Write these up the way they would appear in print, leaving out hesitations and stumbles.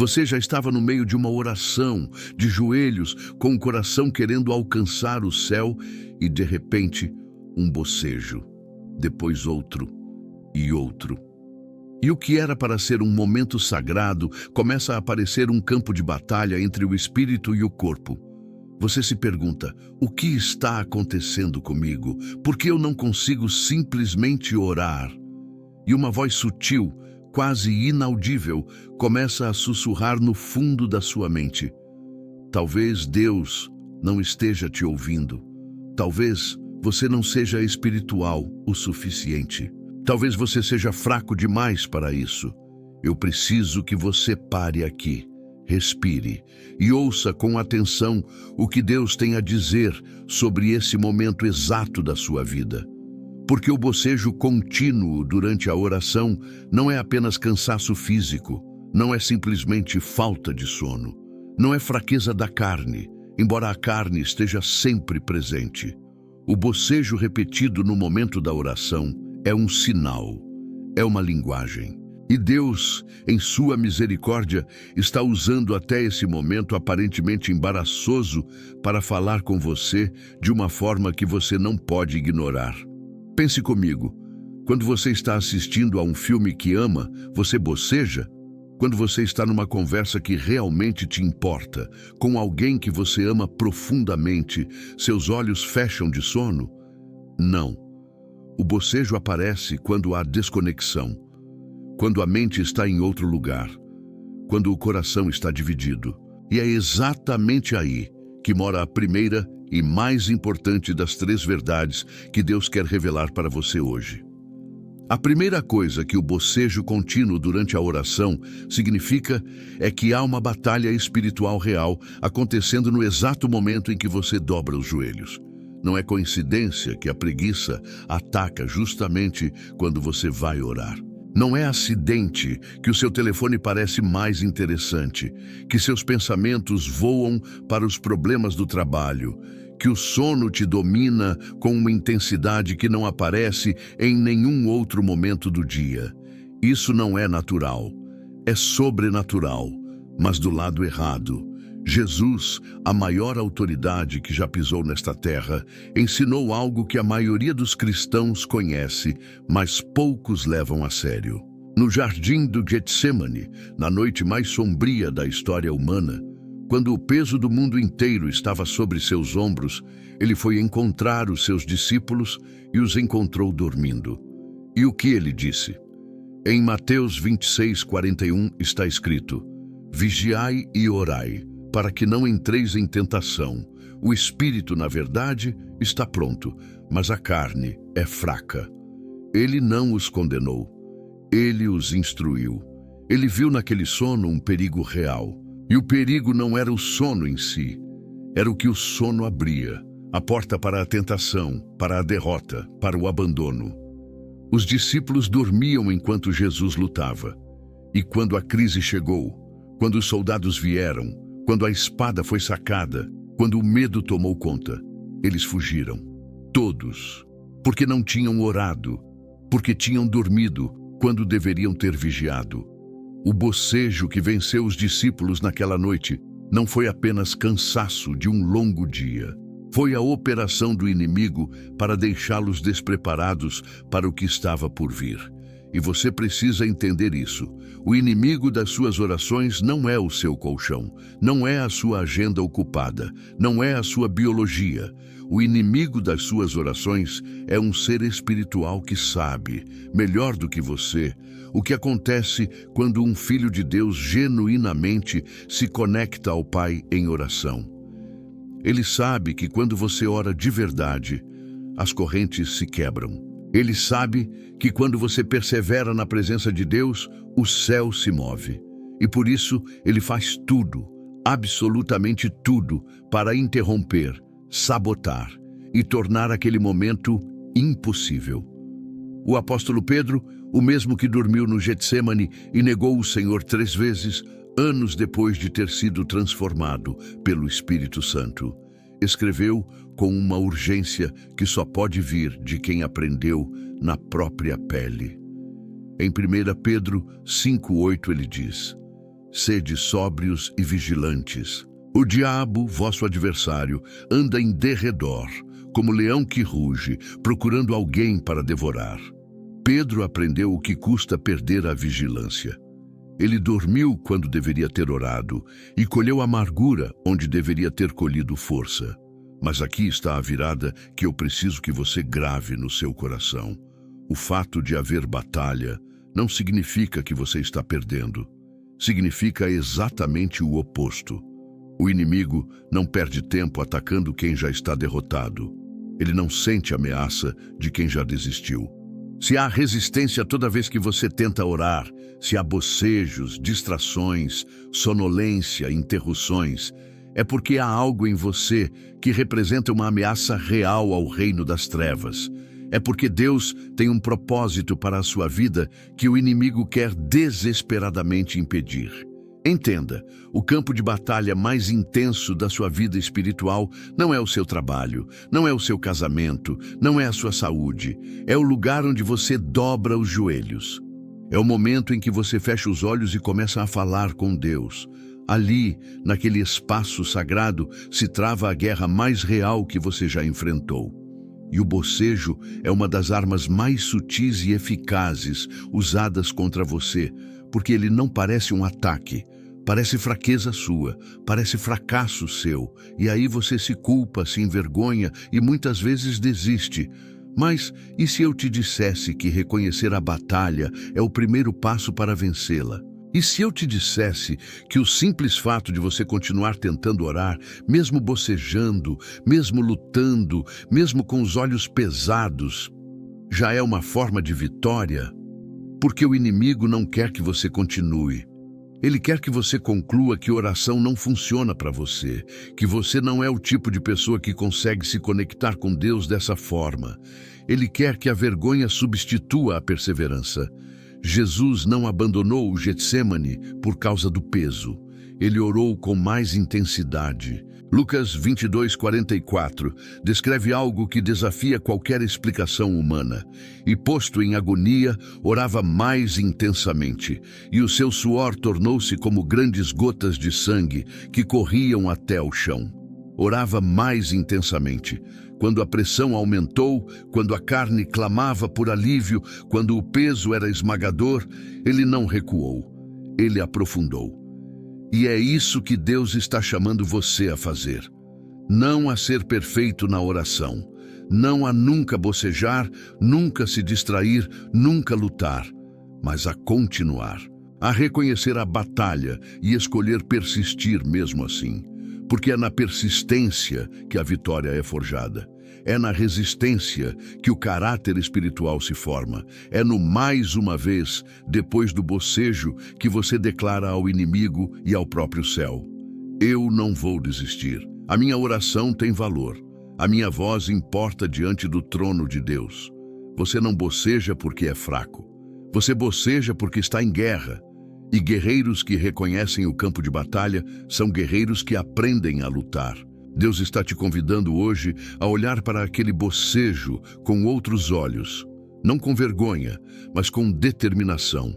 Você já estava no meio de uma oração, de joelhos, com o coração querendo alcançar o céu e, de repente, um bocejo, depois outro e outro. E o que era para ser um momento sagrado começa a aparecer um campo de batalha entre o espírito e o corpo. Você se pergunta, o que está acontecendo comigo? Por que eu não consigo simplesmente orar? E uma voz sutil, quase inaudível, começa a sussurrar no fundo da sua mente. Talvez Deus não esteja te ouvindo. Talvez você não seja espiritual o suficiente. Talvez você seja fraco demais para isso. Eu preciso que você pare aqui, respire e ouça com atenção o que Deus tem a dizer sobre esse momento exato da sua vida. Porque o bocejo contínuo durante a oração não é apenas cansaço físico, não é simplesmente falta de sono, não é fraqueza da carne, embora a carne esteja sempre presente. O bocejo repetido no momento da oração é um sinal, é uma linguagem. E Deus, em sua misericórdia, está usando até esse momento aparentemente embaraçoso para falar com você de uma forma que você não pode ignorar. Pense comigo, quando você está assistindo a um filme que ama, você boceja? Quando você está numa conversa que realmente te importa, com alguém que você ama profundamente, seus olhos fecham de sono? Não. O bocejo aparece quando há desconexão, quando a mente está em outro lugar, quando o coração está dividido. E é exatamente aí que mora a primeira e mais importante das 3 verdades que Deus quer revelar para você hoje. A primeira coisa que o bocejo contínuo durante a oração significa é que há uma batalha espiritual real acontecendo no exato momento em que você dobra os joelhos. Não é coincidência que a preguiça ataca justamente quando você vai orar. Não é acidente que o seu telefone parece mais interessante, que seus pensamentos voam para os problemas do trabalho, que o sono te domina com uma intensidade que não aparece em nenhum outro momento do dia. Isso não é natural, é sobrenatural, mas do lado errado. Jesus, a maior autoridade que já pisou nesta terra, ensinou algo que a maioria dos cristãos conhece, mas poucos levam a sério. No jardim do Getsêmani, na noite mais sombria da história humana, quando o peso do mundo inteiro estava sobre seus ombros, ele foi encontrar os seus discípulos e os encontrou dormindo. E o que ele disse? Em Mateus 26:41 está escrito: Vigiai e orai, para que não entreis em tentação. O espírito, na verdade, está pronto, mas a carne é fraca. Ele não os condenou. Ele os instruiu. Ele viu naquele sono um perigo real. E o perigo não era o sono em si, era o que o sono abria, a porta para a tentação, para a derrota, para o abandono. Os discípulos dormiam enquanto Jesus lutava. E quando a crise chegou, quando os soldados vieram, quando a espada foi sacada, quando o medo tomou conta, eles fugiram. Todos. Porque não tinham orado, porque tinham dormido quando deveriam ter vigiado. O bocejo que venceu os discípulos naquela noite não foi apenas cansaço de um longo dia. Foi a operação do inimigo para deixá-los despreparados para o que estava por vir. E você precisa entender isso. O inimigo das suas orações não é o seu colchão, não é a sua agenda ocupada, não é a sua biologia. O inimigo das suas orações é um ser espiritual que sabe, melhor do que você, o que acontece quando um filho de Deus genuinamente se conecta ao Pai em oração. Ele sabe que quando você ora de verdade, as correntes se quebram. Ele sabe que quando você persevera na presença de Deus, o céu se move. E por isso, ele faz tudo, absolutamente tudo, para interromper, sabotar e tornar aquele momento impossível. O apóstolo Pedro, o mesmo que dormiu no Getsêmani e negou o Senhor 3 vezes, anos depois de ter sido transformado pelo Espírito Santo, escreveu com uma urgência que só pode vir de quem aprendeu na própria pele. Em 1 Pedro 5:8 ele diz: Sede sóbrios e vigilantes. O diabo, vosso adversário, anda em derredor, como leão que ruge, procurando alguém para devorar. Pedro aprendeu o que custa perder a vigilância. Ele dormiu quando deveria ter orado e colheu amargura onde deveria ter colhido força. Mas aqui está a virada que eu preciso que você grave no seu coração. O fato de haver batalha não significa que você está perdendo. Significa exatamente o oposto. O inimigo não perde tempo atacando quem já está derrotado. Ele não sente ameaça de quem já desistiu. Se há resistência toda vez que você tenta orar, se há bocejos, distrações, sonolência, interrupções, é porque há algo em você que representa uma ameaça real ao reino das trevas. É porque Deus tem um propósito para a sua vida que o inimigo quer desesperadamente impedir. Entenda, o campo de batalha mais intenso da sua vida espiritual não é o seu trabalho, não é o seu casamento, não é a sua saúde. É o lugar onde você dobra os joelhos. É o momento em que você fecha os olhos e começa a falar com Deus. Ali, naquele espaço sagrado, se trava a guerra mais real que você já enfrentou. E o bocejo é uma das armas mais sutis e eficazes usadas contra você, porque ele não parece um ataque, parece fraqueza sua, parece fracasso seu, e aí você se culpa, se envergonha e muitas vezes desiste. Mas e se eu te dissesse que reconhecer a batalha é o primeiro passo para vencê-la? E se eu te dissesse que o simples fato de você continuar tentando orar, mesmo bocejando, mesmo lutando, mesmo com os olhos pesados, já é uma forma de vitória? Porque o inimigo não quer que você continue. Ele quer que você conclua que oração não funciona para você, que você não é o tipo de pessoa que consegue se conectar com Deus dessa forma. Ele quer que a vergonha substitua a perseverança. Jesus não abandonou o Getsêmani por causa do peso. Ele orou com mais intensidade. Lucas 22:44 descreve algo que desafia qualquer explicação humana. E posto em agonia, orava mais intensamente, e o seu suor tornou-se como grandes gotas de sangue que corriam até o chão. Orava mais intensamente. Quando a pressão aumentou, quando a carne clamava por alívio, quando o peso era esmagador, ele não recuou, ele aprofundou. E é isso que Deus está chamando você a fazer. Não a ser perfeito na oração, não a nunca bocejar, nunca se distrair, nunca lutar, mas a continuar, a reconhecer a batalha e escolher persistir mesmo assim. Porque é na persistência que a vitória é forjada. É na resistência que o caráter espiritual se forma. É no mais uma vez, depois do bocejo, que você declara ao inimigo e ao próprio céu: eu não vou desistir. A minha oração tem valor. A minha voz importa diante do trono de Deus. Você não boceja porque é fraco. Você boceja porque está em guerra. E guerreiros que reconhecem o campo de batalha são guerreiros que aprendem a lutar. Deus está te convidando hoje a olhar para aquele bocejo com outros olhos, não com vergonha, mas com determinação.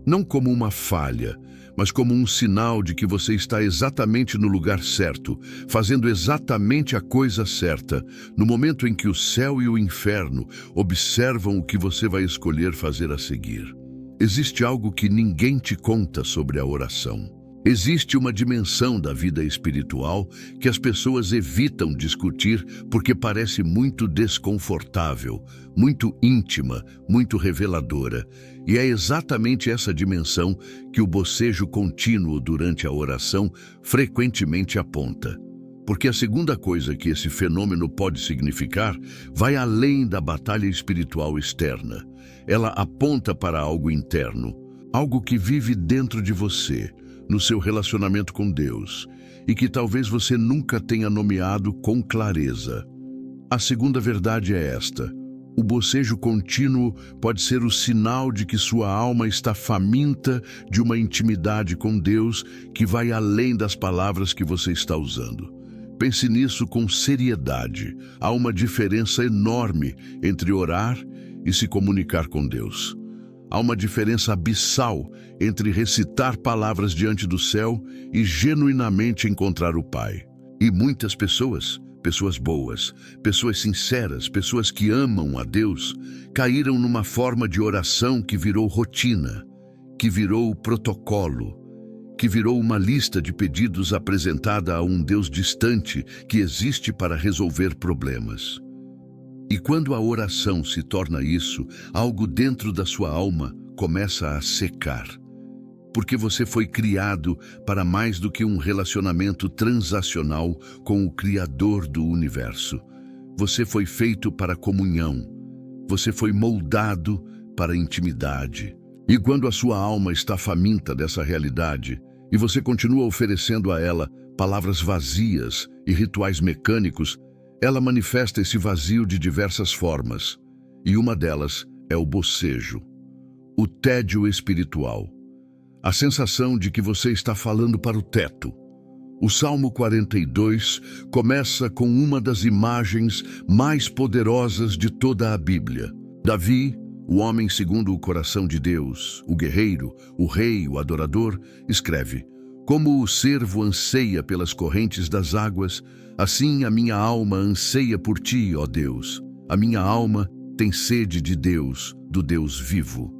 Não como uma falha, mas como um sinal de que você está exatamente no lugar certo, fazendo exatamente a coisa certa, no momento em que o céu e o inferno observam o que você vai escolher fazer a seguir. Existe algo que ninguém te conta sobre a oração. Existe uma dimensão da vida espiritual que as pessoas evitam discutir porque parece muito desconfortável, muito íntima, muito reveladora. E é exatamente essa dimensão que o bocejo contínuo durante a oração frequentemente aponta. Porque a segunda coisa que esse fenômeno pode significar vai além da batalha espiritual externa. Ela aponta para algo interno, algo que vive dentro de você, no seu relacionamento com Deus, e que talvez você nunca tenha nomeado com clareza. A segunda verdade é esta: o bocejo contínuo pode ser o sinal de que sua alma está faminta de uma intimidade com Deus que vai além das palavras que você está usando. Pense nisso com seriedade. Há uma diferença enorme entre orar e se comunicar com Deus. Há uma diferença abissal entre recitar palavras diante do céu e genuinamente encontrar o Pai. E muitas pessoas, pessoas boas, pessoas sinceras, pessoas que amam a Deus, caíram numa forma de oração que virou rotina, que virou protocolo, que virou uma lista de pedidos apresentada a um Deus distante que existe para resolver problemas. E quando a oração se torna isso, algo dentro da sua alma começa a secar. Porque você foi criado para mais do que um relacionamento transacional com o Criador do universo. Você foi feito para comunhão. Você foi moldado para intimidade. E quando a sua alma está faminta dessa realidade, e você continua oferecendo a ela palavras vazias e rituais mecânicos, ela manifesta esse vazio de diversas formas, e uma delas é o bocejo, o tédio espiritual, a sensação de que você está falando para o teto. O Salmo 42 começa com uma das imagens mais poderosas de toda a Bíblia. Davi, o homem segundo o coração de Deus, o guerreiro, o rei, o adorador, escreve: "Como o cervo anseia pelas correntes das águas, assim a minha alma anseia por ti, ó Deus. A minha alma tem sede de Deus, do Deus vivo."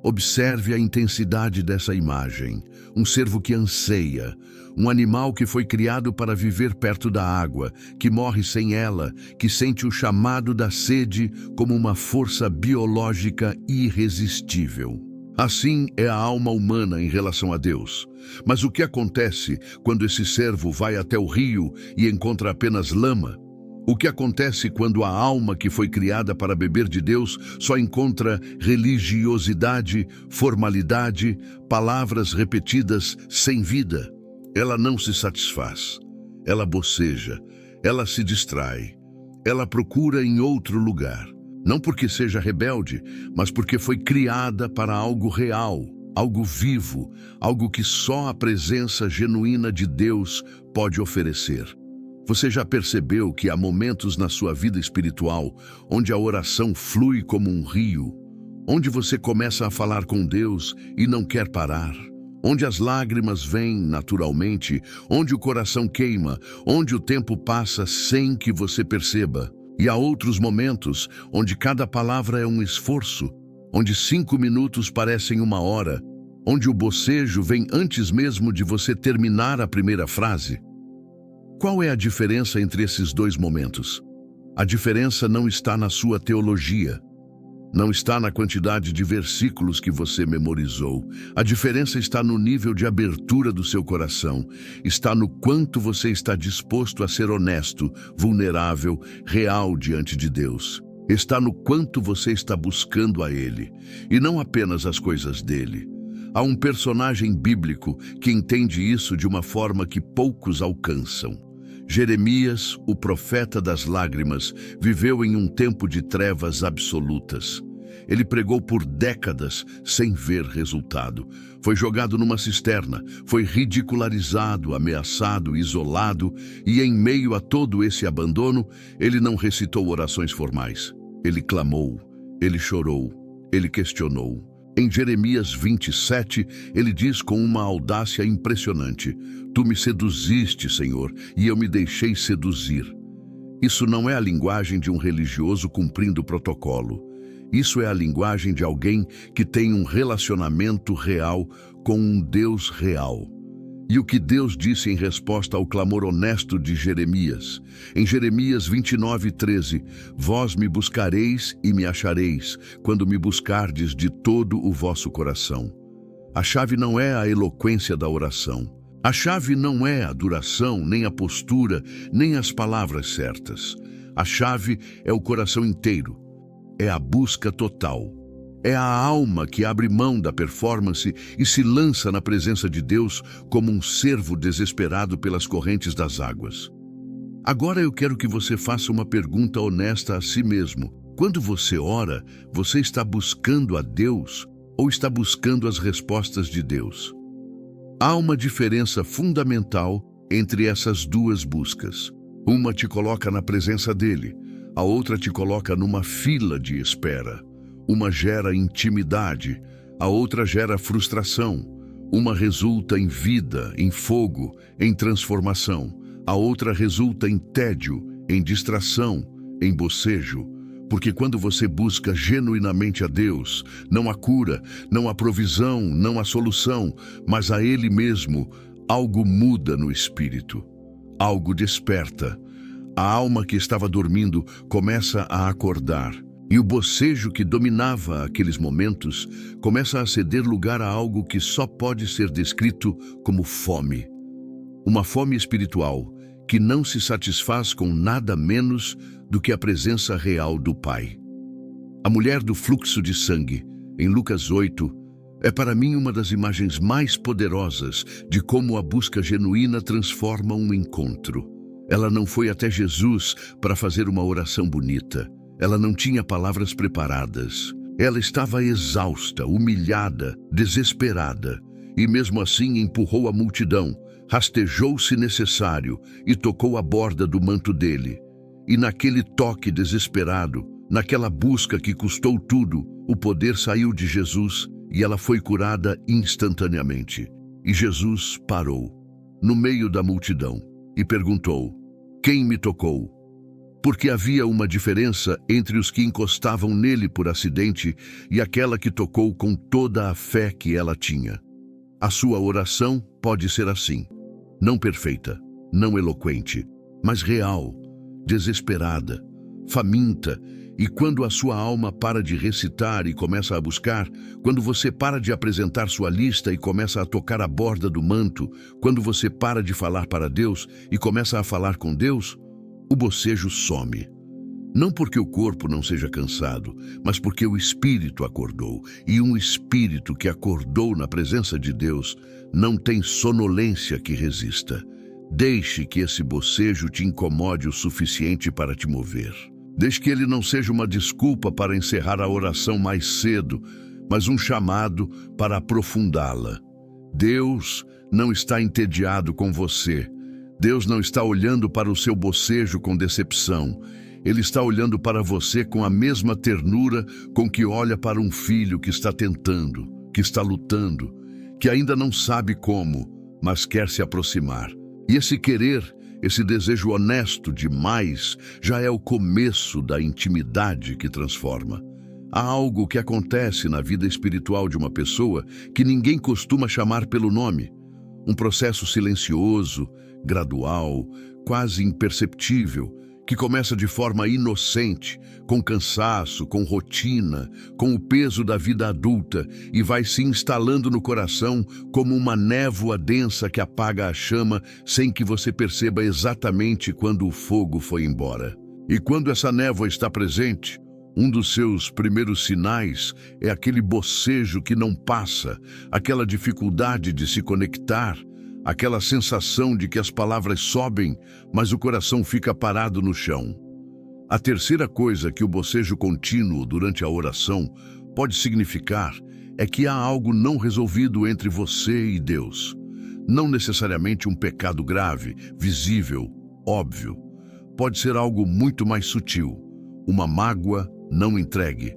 Observe a intensidade dessa imagem. Um cervo que anseia, um animal que foi criado para viver perto da água, que morre sem ela, que sente o chamado da sede como uma força biológica irresistível. Assim é a alma humana em relação a Deus. Mas o que acontece quando esse cervo vai até o rio e encontra apenas lama? O que acontece quando a alma que foi criada para beber de Deus só encontra religiosidade, formalidade, palavras repetidas sem vida? Ela não se satisfaz, ela boceja, ela se distrai, ela procura em outro lugar. Não porque seja rebelde, mas porque foi criada para algo real, algo vivo, algo que só a presença genuína de Deus pode oferecer. Você já percebeu que há momentos na sua vida espiritual onde a oração flui como um rio, onde você começa a falar com Deus e não quer parar, onde as lágrimas vêm naturalmente, onde o coração queima, onde o tempo passa sem que você perceba? E há outros momentos onde cada palavra é um esforço, onde 5 minutos parecem 1 hora, onde o bocejo vem antes mesmo de você terminar a primeira frase. Qual é a diferença entre esses dois momentos? A diferença não está na sua teologia, não está na quantidade de versículos que você memorizou. A diferença está no nível de abertura do seu coração, está no quanto você está disposto a ser honesto, vulnerável, real diante de Deus. Está no quanto você está buscando a Ele, e não apenas as coisas dele. Há um personagem bíblico que entende isso de uma forma que poucos alcançam. Jeremias, o profeta das lágrimas, viveu em um tempo de trevas absolutas. Ele pregou por décadas sem ver resultado. Foi jogado numa cisterna, foi ridicularizado, ameaçado, isolado, e em meio a todo esse abandono, ele não recitou orações formais. Ele clamou, ele chorou, ele questionou. Em Jeremias 27, ele diz com uma audácia impressionante: "Tu me seduziste, Senhor, e eu me deixei seduzir." Isso não é a linguagem de um religioso cumprindo protocolo. Isso é a linguagem de alguém que tem um relacionamento real com um Deus real. E o que Deus disse em resposta ao clamor honesto de Jeremias? Em Jeremias 29:13, "Vós me buscareis e me achareis, quando me buscardes de todo o vosso coração." A chave não é a eloquência da oração. A chave não é a duração, nem a postura, nem as palavras certas. A chave é o coração inteiro. É a busca total. É a alma que abre mão da performance e se lança na presença de Deus como um cervo desesperado pelas correntes das águas. Agora eu quero que você faça uma pergunta honesta a si mesmo. Quando você ora, você está buscando a Deus ou está buscando as respostas de Deus? Há uma diferença fundamental entre essas duas buscas. Uma te coloca na presença dele, a outra te coloca numa fila de espera. Uma gera intimidade, a outra gera frustração. Uma resulta em vida, em fogo, em transformação. A outra resulta em tédio, em distração, em bocejo. Porque quando você busca genuinamente a Deus, não há cura, não há provisão, não há solução, mas a Ele mesmo, algo muda no espírito. Algo desperta. A alma que estava dormindo começa a acordar. E o bocejo que dominava aqueles momentos começa a ceder lugar a algo que só pode ser descrito como fome. Uma fome espiritual que não se satisfaz com nada menos do que a presença real do Pai. A mulher do fluxo de sangue, em Lucas 8, é para mim uma das imagens mais poderosas de como a busca genuína transforma um encontro. Ela não foi até Jesus para fazer uma oração bonita. Ela não tinha palavras preparadas. Ela estava exausta, humilhada, desesperada. E mesmo assim empurrou a multidão, rastejou se necessário e tocou a borda do manto dele. E naquele toque desesperado, naquela busca que custou tudo, o poder saiu de Jesus e ela foi curada instantaneamente. E Jesus parou, no meio da multidão, e perguntou: quem me tocou? Porque havia uma diferença entre os que encostavam nele por acidente e aquela que tocou com toda a fé que ela tinha. A sua oração pode ser assim, não perfeita, não eloquente, mas real, desesperada, faminta, e quando a sua alma para de recitar e começa a buscar, quando você para de apresentar sua lista e começa a tocar a borda do manto, quando você para de falar para Deus e começa a falar com Deus, o bocejo some. Não porque o corpo não seja cansado, mas porque o espírito acordou. E um espírito que acordou na presença de Deus não tem sonolência que resista. Deixe que esse bocejo te incomode o suficiente para te mover. Deixe que ele não seja uma desculpa para encerrar a oração mais cedo, mas um chamado para aprofundá-la. Deus não está entediado com você. Deus não está olhando para o seu bocejo com decepção. Ele está olhando para você com a mesma ternura com que olha para um filho que está tentando, que está lutando, que ainda não sabe como, mas quer se aproximar. E esse querer, esse desejo honesto de mais, já é o começo da intimidade que transforma. Há algo que acontece na vida espiritual de uma pessoa que ninguém costuma chamar pelo nome. Um processo silencioso, gradual, quase imperceptível, que começa de forma inocente, com cansaço, com rotina, com o peso da vida adulta e vai se instalando no coração como uma névoa densa que apaga a chama sem que você perceba exatamente quando o fogo foi embora. E quando essa névoa está presente, um dos seus primeiros sinais é aquele bocejo que não passa, aquela dificuldade de se conectar, aquela sensação de que as palavras sobem, mas o coração fica parado no chão. A terceira coisa que o bocejo contínuo durante a oração pode significar é que há algo não resolvido entre você e Deus. Não necessariamente um pecado grave, visível, óbvio. Pode ser algo muito mais sutil, uma mágoa não entregue,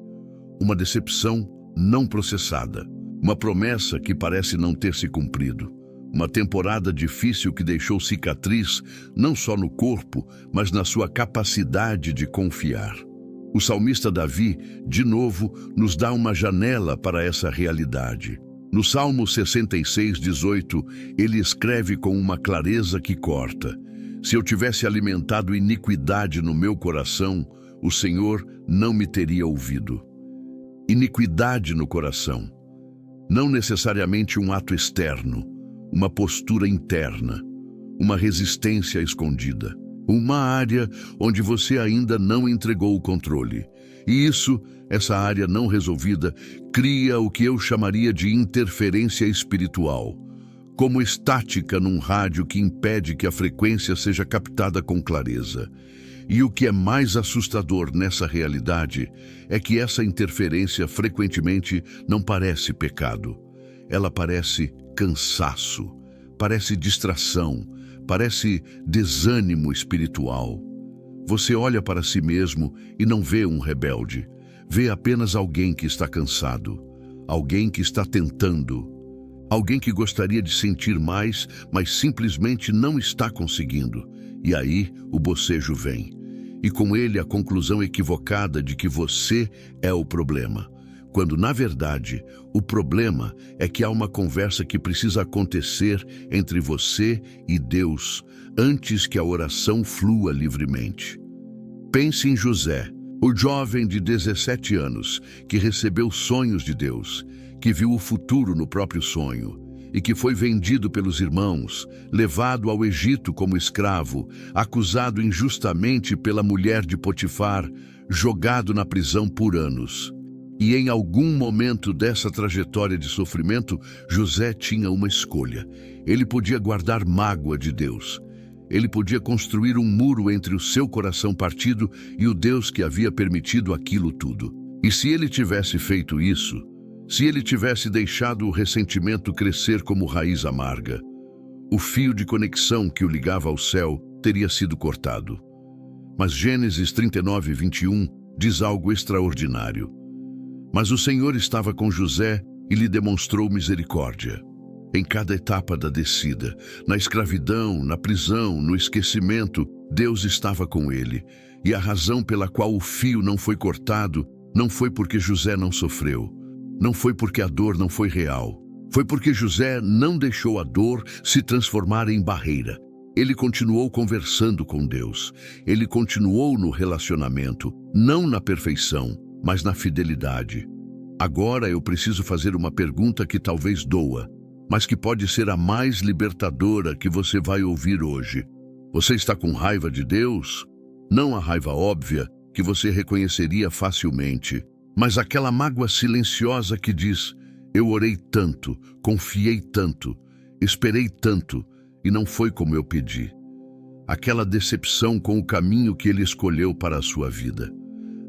uma decepção não processada, uma promessa que parece não ter se cumprido. Uma temporada difícil que deixou cicatriz não só no corpo, mas na sua capacidade de confiar. O salmista Davi, de novo, nos dá uma janela para essa realidade. No Salmo 66:18, ele escreve com uma clareza que corta: se eu tivesse alimentado iniquidade no meu coração, o Senhor não me teria ouvido. Iniquidade no coração. Não necessariamente um ato externo, uma postura interna, uma resistência escondida, uma área onde você ainda não entregou o controle. E essa área não resolvida, cria o que eu chamaria de interferência espiritual, como estática num rádio que impede que a frequência seja captada com clareza. E o que é mais assustador nessa realidade é que essa interferência frequentemente não parece pecado. Ela parece cansaço, parece distração, parece desânimo espiritual. Você olha para si mesmo e não vê um rebelde, vê apenas alguém que está cansado, alguém que está tentando, alguém que gostaria de sentir mais, mas simplesmente não está conseguindo. E aí o bocejo vem. E com ele a conclusão equivocada de que você é o problema. Quando, na verdade, o problema é que há uma conversa que precisa acontecer entre você e Deus antes que a oração flua livremente. Pense em José, o jovem de 17 anos que recebeu sonhos de Deus, que viu o futuro no próprio sonho e que foi vendido pelos irmãos, levado ao Egito como escravo, acusado injustamente pela mulher de Potifar, jogado na prisão por anos. E em algum momento dessa trajetória de sofrimento, José tinha uma escolha. Ele podia guardar mágoa de Deus. Ele podia construir um muro entre o seu coração partido e o Deus que havia permitido aquilo tudo. E se ele tivesse feito isso, se ele tivesse deixado o ressentimento crescer como raiz amarga, o fio de conexão que o ligava ao céu teria sido cortado. Mas Gênesis 39, 21 diz algo extraordinário. Mas o Senhor estava com José e lhe demonstrou misericórdia. Em cada etapa da descida, na escravidão, na prisão, no esquecimento, Deus estava com ele. E a razão pela qual o fio não foi cortado não foi porque José não sofreu. Não foi porque a dor não foi real. Foi porque José não deixou a dor se transformar em barreira. Ele continuou conversando com Deus. Ele continuou no relacionamento, não na perfeição, mas na fidelidade. Agora eu preciso fazer uma pergunta que talvez doa, mas que pode ser a mais libertadora que você vai ouvir hoje. Você está com raiva de Deus? Não a raiva óbvia, que você reconheceria facilmente, mas aquela mágoa silenciosa que diz: eu orei tanto, confiei tanto, esperei tanto, e não foi como eu pedi. Aquela decepção com o caminho que Ele escolheu para a sua vida.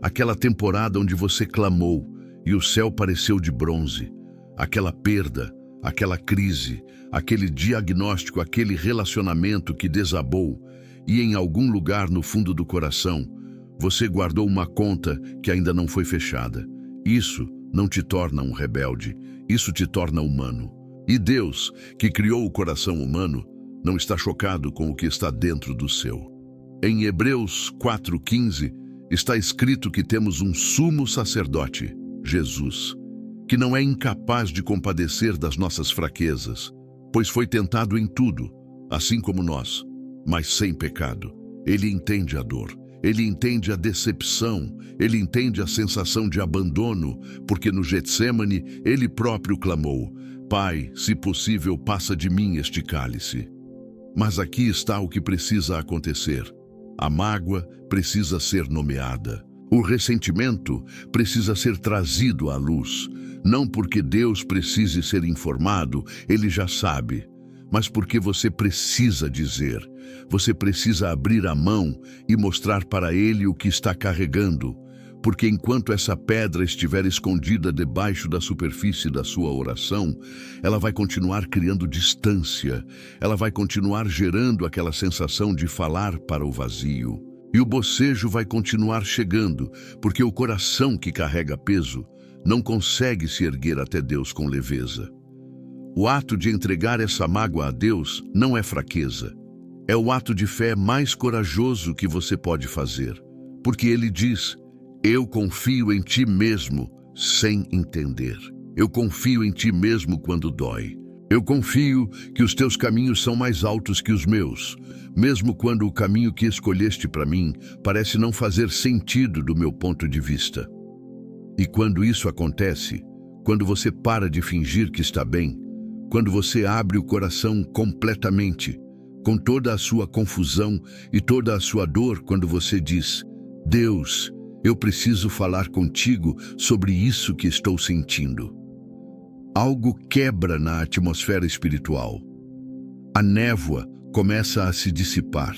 Aquela temporada onde você clamou e o céu pareceu de bronze. Aquela perda, aquela crise, aquele diagnóstico, aquele relacionamento que desabou, e em algum lugar no fundo do coração, você guardou uma conta que ainda não foi fechada. Isso não te torna um rebelde, isso te torna humano. E Deus, que criou o coração humano, não está chocado com o que está dentro do seu. Em Hebreus 4:15, está escrito que temos um sumo sacerdote, Jesus, que não é incapaz de compadecer das nossas fraquezas, pois foi tentado em tudo, assim como nós, mas sem pecado. Ele entende a dor. Ele entende a decepção, ele entende a sensação de abandono, porque no Getsêmani ele próprio clamou: Pai, se possível, passa de mim este cálice. Mas aqui está o que precisa acontecer. A mágoa precisa ser nomeada. O ressentimento precisa ser trazido à luz. Não porque Deus precise ser informado, ele já sabe, mas porque você precisa dizer. Você precisa abrir a mão e mostrar para ele o que está carregando, porque enquanto essa pedra estiver escondida debaixo da superfície da sua oração, ela vai continuar criando distância, ela vai continuar gerando aquela sensação de falar para o vazio. E o bocejo vai continuar chegando, porque o coração que carrega peso não consegue se erguer até Deus com leveza. O ato de entregar essa mágoa a Deus não é fraqueza. É o ato de fé mais corajoso que você pode fazer, porque ele diz: eu confio em ti mesmo sem entender. Eu confio em ti mesmo quando dói. Eu confio que os teus caminhos são mais altos que os meus, mesmo quando o caminho que escolheste para mim parece não fazer sentido do meu ponto de vista. E quando isso acontece, quando você para de fingir que está bem, quando você abre o coração completamente, com toda a sua confusão e toda a sua dor, quando você diz: Deus, eu preciso falar contigo sobre isso que estou sentindo. Algo quebra na atmosfera espiritual. A névoa começa a se dissipar.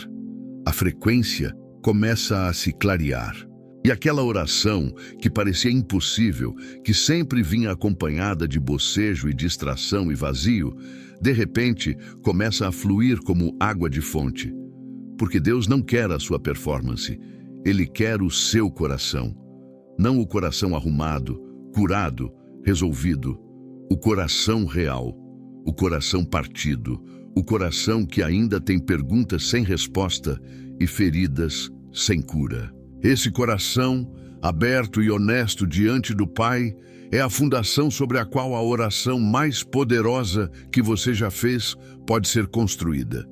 A frequência começa a se clarear. E aquela oração que parecia impossível, que sempre vinha acompanhada de bocejo e distração e vazio, de repente começa a fluir como água de fonte. Porque Deus não quer a sua performance, Ele quer o seu coração. Não o coração arrumado, curado, resolvido, o coração real, o coração partido, o coração que ainda tem perguntas sem resposta e feridas sem cura. Esse coração, aberto e honesto diante do Pai, é a fundação sobre a qual a oração mais poderosa que você já fez pode ser construída.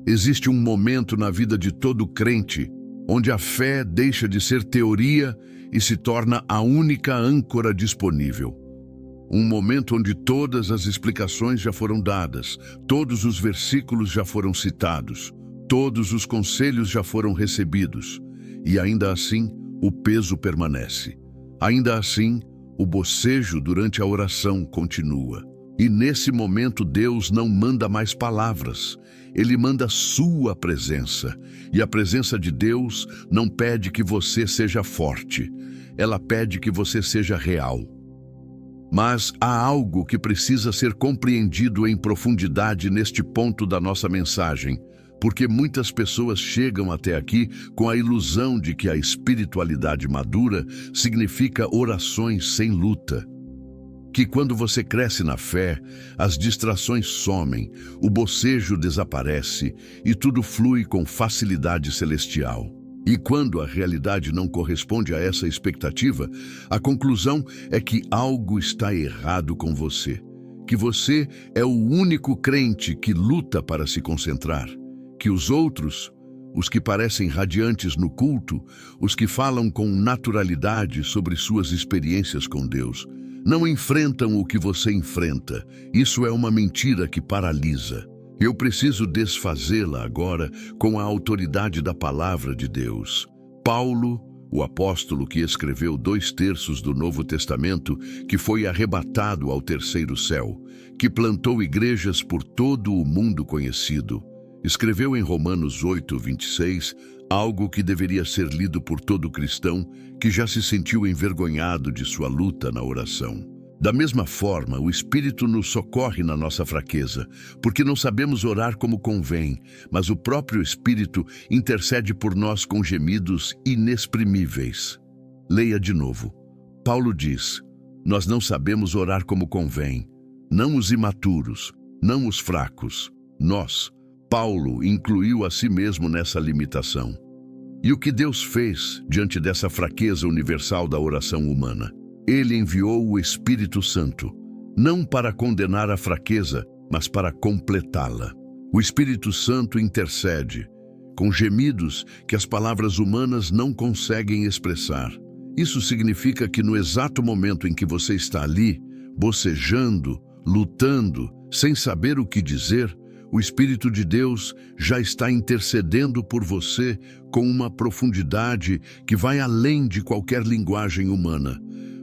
Existe um momento na vida de todo crente onde a fé deixa de ser teoria e se torna a única âncora disponível. Um momento onde todas as explicações já foram dadas, todos os versículos já foram citados, todos os conselhos já foram recebidos, e ainda assim o peso permanece. Ainda assim, o bocejo durante a oração continua. E nesse momento Deus não manda mais palavras, Ele manda sua presença. E a presença de Deus não pede que você seja forte, ela pede que você seja real. Mas há algo que precisa ser compreendido em profundidade neste ponto da nossa mensagem, porque muitas pessoas chegam até aqui com a ilusão de que a espiritualidade madura significa orações sem luta. Que quando você cresce na fé, as distrações somem, o bocejo desaparece e tudo flui com facilidade celestial. E quando a realidade não corresponde a essa expectativa, a conclusão é que algo está errado com você, que você é o único crente que luta para se concentrar, que os outros, os que parecem radiantes no culto, os que falam com naturalidade sobre suas experiências com Deus, não enfrentam o que você enfrenta. Isso é uma mentira que paralisa. Eu preciso desfazê-la agora com a autoridade da palavra de Deus. Paulo, o apóstolo que escreveu 2/3 do Novo Testamento, que foi arrebatado ao terceiro céu, que plantou igrejas por todo o mundo conhecido, escreveu em Romanos 8:26 algo que deveria ser lido por todo cristão que já se sentiu envergonhado de sua luta na oração. Da mesma forma, o Espírito nos socorre na nossa fraqueza, porque não sabemos orar como convém, mas o próprio Espírito intercede por nós com gemidos inexprimíveis. Leia de novo. Paulo diz: nós não sabemos orar como convém, não os imaturos, não os fracos. Nós, Paulo, incluiu a si mesmo nessa limitação. E o que Deus fez diante dessa fraqueza universal da oração humana? Ele enviou o Espírito Santo, não para condenar a fraqueza, mas para completá-la. O Espírito Santo intercede, com gemidos que as palavras humanas não conseguem expressar. Isso significa que no exato momento em que você está ali, bocejando, lutando, sem saber o que dizer, o Espírito de Deus já está intercedendo por você com uma profundidade que vai além de qualquer linguagem humana.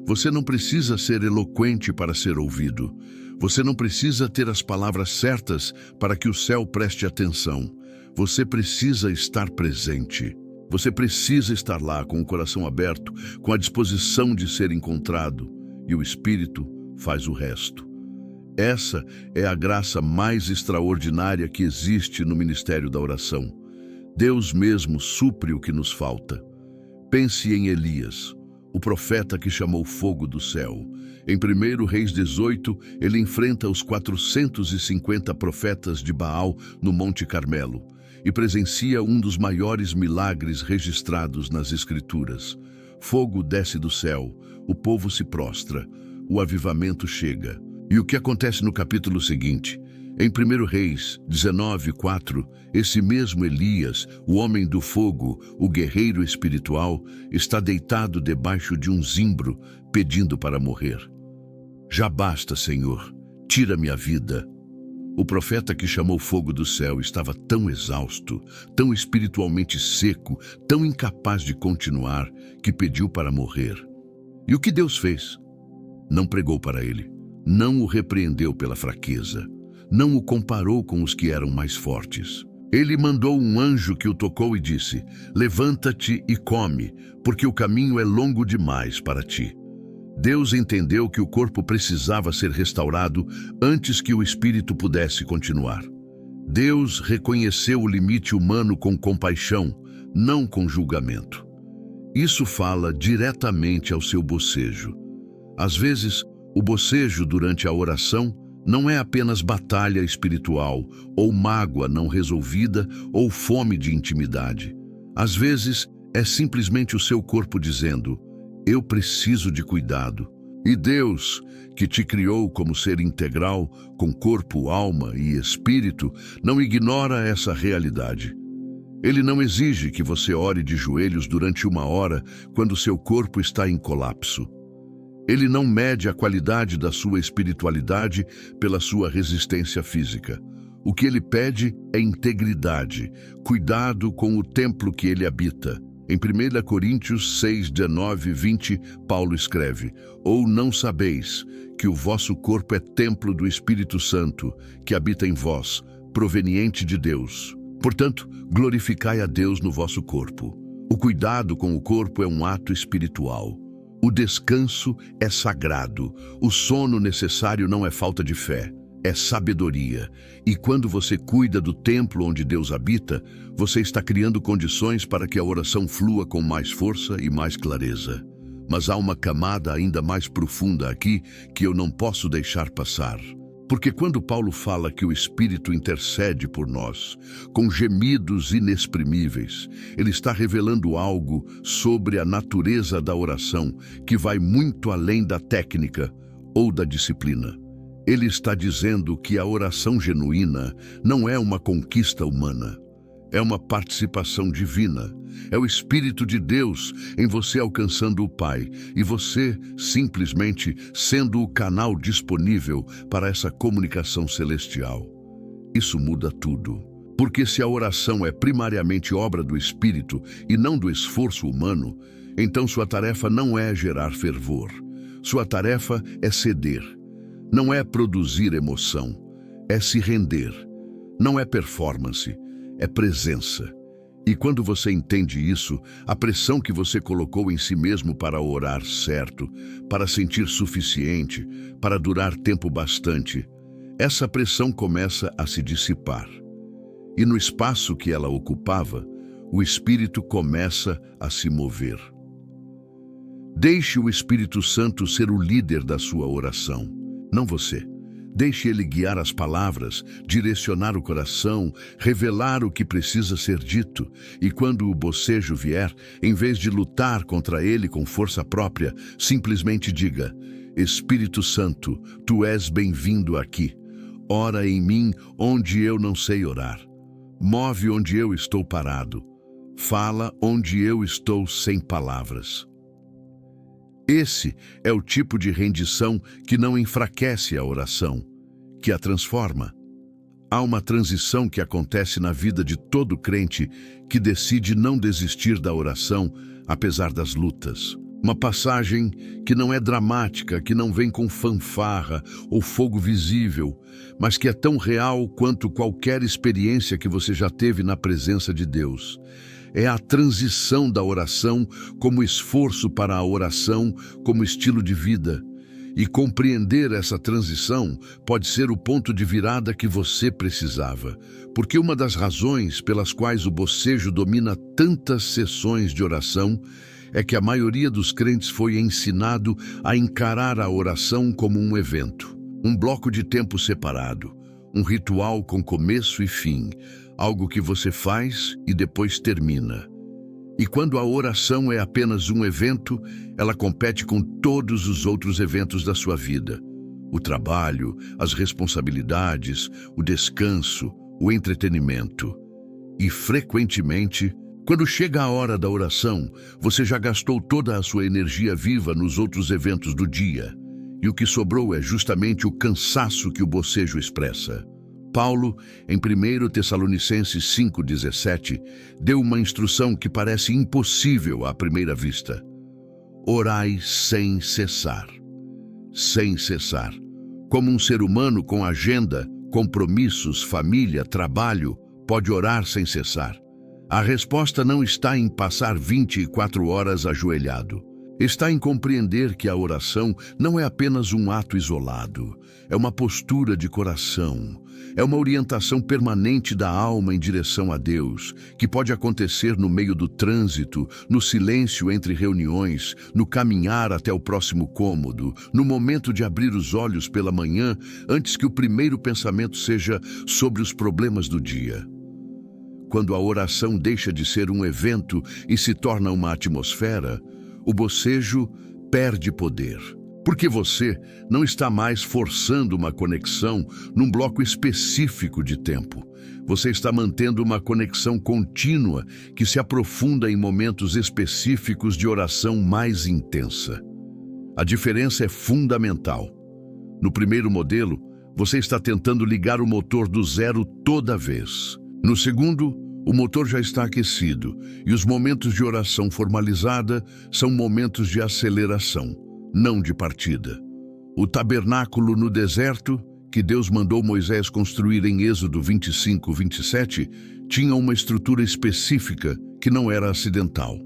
Você não precisa ser eloquente para ser ouvido. Você não precisa ter as palavras certas para que o céu preste atenção. Você precisa estar presente. Você precisa estar lá com o coração aberto, com a disposição de ser encontrado, e o Espírito faz o resto. Essa é a graça mais extraordinária que existe no ministério da oração. Deus mesmo supre o que nos falta. Pense em Elias, o profeta que chamou fogo do céu. Em 1 Reis 18, ele enfrenta os 450 profetas de Baal no Monte Carmelo e presencia um dos maiores milagres registrados nas Escrituras. Fogo desce do céu, o povo se prostra, o avivamento chega. E o que acontece no capítulo seguinte? Em 1 Reis 19:4, esse mesmo Elias, o homem do fogo, o guerreiro espiritual, está deitado debaixo de um zimbro, pedindo para morrer. Já basta, Senhor, tira-me a vida. O profeta que chamou fogo do céu estava tão exausto, tão espiritualmente seco, tão incapaz de continuar, que pediu para morrer. E o que Deus fez? Não pregou para ele. Não o repreendeu pela fraqueza, não o comparou com os que eram mais fortes. Ele mandou um anjo que o tocou e disse: levanta-te e come, porque o caminho é longo demais para ti. Deus entendeu que o corpo precisava ser restaurado antes que o espírito pudesse continuar. Deus reconheceu o limite humano com compaixão, não com julgamento. Isso fala diretamente ao seu bocejo. Às vezes, O bocejo durante a oração não é apenas batalha espiritual, ou mágoa não resolvida, ou fome de intimidade. Às vezes, é simplesmente o seu corpo dizendo: eu preciso de cuidado. E Deus, que te criou como ser integral, com corpo, alma e espírito, não ignora essa realidade. Ele não exige que você ore de joelhos durante 1 hora quando seu corpo está em colapso. Ele não mede a qualidade da sua espiritualidade pela sua resistência física. O que ele pede é integridade, cuidado com o templo que ele habita. Em 1 Coríntios 6, 19 e 20, Paulo escreve: ou não sabeis que o vosso corpo é templo do Espírito Santo, que habita em vós, proveniente de Deus. Portanto, glorificai a Deus no vosso corpo. O cuidado com o corpo é um ato espiritual. O descanso é sagrado. O sono necessário não é falta de fé, é sabedoria. E quando você cuida do templo onde Deus habita, você está criando condições para que a oração flua com mais força e mais clareza. Mas há uma camada ainda mais profunda aqui que eu não posso deixar passar. Porque quando Paulo fala que o Espírito intercede por nós, com gemidos inexprimíveis, ele está revelando algo sobre a natureza da oração que vai muito além da técnica ou da disciplina. Ele está dizendo que a oração genuína não é uma conquista humana, é uma participação divina. É o Espírito de Deus em você alcançando o Pai e você simplesmente sendo o canal disponível para essa comunicação celestial. Isso muda tudo. Porque se a oração é primariamente obra do Espírito e não do esforço humano, então sua tarefa não é gerar fervor. Sua tarefa é ceder. Não é produzir emoção, é se render. Não é performance, é presença. E quando você entende isso, a pressão que você colocou em si mesmo para orar certo, para sentir suficiente, para durar tempo bastante, essa pressão começa a se dissipar. E no espaço que ela ocupava, o Espírito começa a se mover. Deixe o Espírito Santo ser o líder da sua oração, não você. Deixe ele guiar as palavras, direcionar o coração, revelar o que precisa ser dito. E quando o bocejo vier, em vez de lutar contra ele com força própria, simplesmente diga: Espírito Santo, tu és bem-vindo aqui. Ora em mim onde eu não sei orar. Move onde eu estou parado. Fala onde eu estou sem palavras. Esse é o tipo de rendição que não enfraquece a oração, que a transforma. Há uma transição que acontece na vida de todo crente que decide não desistir da oração, apesar das lutas. Uma passagem que não é dramática, que não vem com fanfarra ou fogo visível, mas que é tão real quanto qualquer experiência que você já teve na presença de Deus. É a transição da oração como esforço para a oração como estilo de vida. E compreender essa transição pode ser o ponto de virada que você precisava. Porque uma das razões pelas quais o bocejo domina tantas sessões de oração é que a maioria dos crentes foi ensinado a encarar a oração como um evento, um bloco de tempo separado, um ritual com começo e fim, algo que você faz e depois termina. E quando a oração é apenas um evento, ela compete com todos os outros eventos da sua vida. O trabalho, as responsabilidades, o descanso, o entretenimento. E frequentemente, quando chega a hora da oração, você já gastou toda a sua energia viva nos outros eventos do dia. E o que sobrou é justamente o cansaço que o bocejo expressa. Paulo, em 1 Tessalonicenses 5,17, deu uma instrução que parece impossível à primeira vista. Orai sem cessar. Sem cessar. Como um ser humano com agenda, compromissos, família, trabalho, pode orar sem cessar. A resposta não está em passar 24 horas ajoelhado. está em compreender que a oração não é apenas um ato isolado, é uma postura de coração, é uma orientação permanente da alma em direção a Deus, que pode acontecer no meio do trânsito, no silêncio entre reuniões, no caminhar até o próximo cômodo, no momento de abrir os olhos pela manhã, antes que o primeiro pensamento seja sobre os problemas do dia. Quando a oração deixa de ser um evento e se torna uma atmosfera, o bocejo perde poder, porque você não está mais forçando uma conexão num bloco específico de tempo. Você está mantendo uma conexão contínua que se aprofunda em momentos específicos de oração mais intensa. A diferença é fundamental. No primeiro modelo, você está tentando ligar o motor do zero toda vez. No segundo, o motor já está aquecido e os momentos de oração formalizada são momentos de aceleração, não de partida. O tabernáculo no deserto, que Deus mandou Moisés construir em Êxodo 25, 27, tinha uma estrutura específica que não era acidental.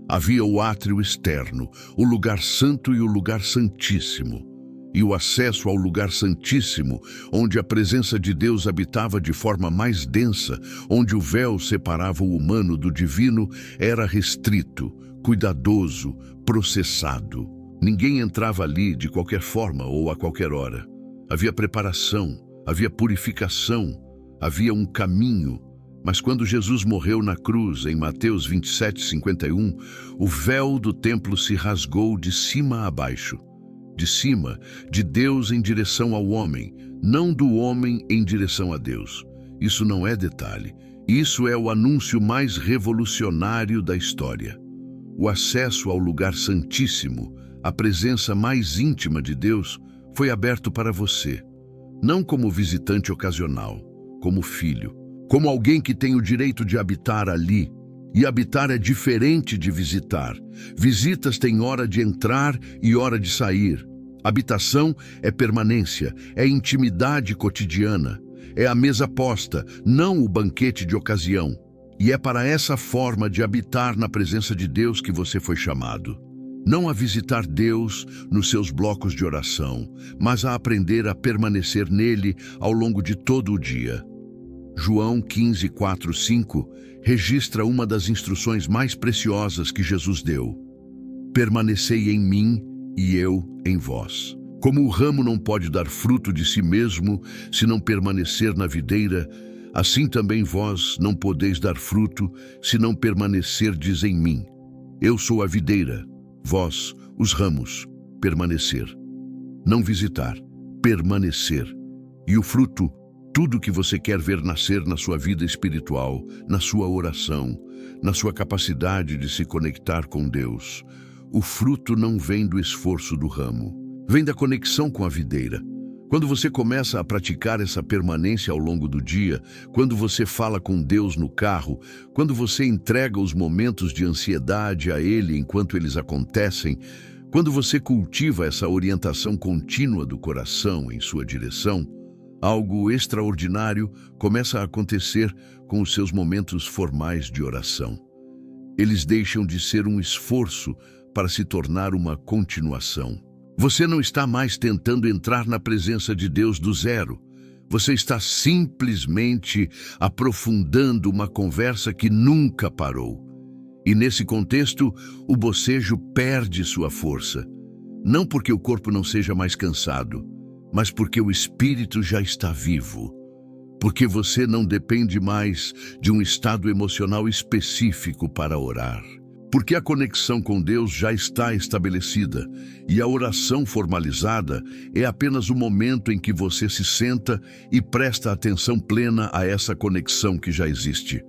Havia o átrio externo, o lugar santo e o lugar santíssimo. E o acesso ao lugar santíssimo, onde a presença de Deus habitava de forma mais densa, onde o véu separava o humano do divino, era restrito, cuidadoso, processado. Ninguém entrava ali de qualquer forma ou a qualquer hora. Havia preparação, havia purificação, havia um caminho. Mas quando Jesus morreu na cruz, em Mateus 27, 51, o véu do templo se rasgou de cima a baixo. De cima, de Deus em direção ao homem, não do homem em direção a Deus. Isso não é detalhe. Isso é o anúncio mais revolucionário da história. O acesso ao lugar santíssimo, a presença mais íntima de Deus, foi aberto para você. Não como visitante ocasional, como filho, como alguém que tem o direito de habitar ali. E habitar é diferente de visitar. Visitas têm hora de entrar e hora de sair. Habitação é permanência, é intimidade cotidiana, é a mesa posta, não o banquete de ocasião. E é para essa forma de habitar na presença de Deus que você foi chamado. Não a visitar Deus nos seus blocos de oração, mas a aprender a permanecer nele ao longo de todo o dia. João 15, 4, 5 registra uma das instruções mais preciosas que Jesus deu. Permanecei em mim e eu em vós. Como o ramo não pode dar fruto de si mesmo se não permanecer na videira, assim também vós não podeis dar fruto se não permanecerdes em mim. Eu sou a videira, vós, os ramos, permanecer. Não visitar, permanecer. E o fruto, tudo que você quer ver nascer na sua vida espiritual, na sua oração, na sua capacidade de se conectar com Deus. O fruto não vem do esforço do ramo, vem da conexão com a videira. Quando você começa a praticar essa permanência ao longo do dia, quando você fala com Deus no carro, quando você entrega os momentos de ansiedade a Ele enquanto eles acontecem, quando você cultiva essa orientação contínua do coração em sua direção, algo extraordinário começa a acontecer com os seus momentos formais de oração. Eles deixam de ser um esforço para se tornar uma continuação. Você não está mais tentando entrar na presença de Deus do zero. Você está simplesmente aprofundando uma conversa que nunca parou. E nesse contexto, o bocejo perde sua força. Não porque o corpo não seja mais cansado, mas porque o espírito já está vivo. Porque você não depende mais de um estado emocional específico para orar. Porque a conexão com Deus já está estabelecida e a oração formalizada é apenas o momento em que você se senta e presta atenção plena a essa conexão que já existe.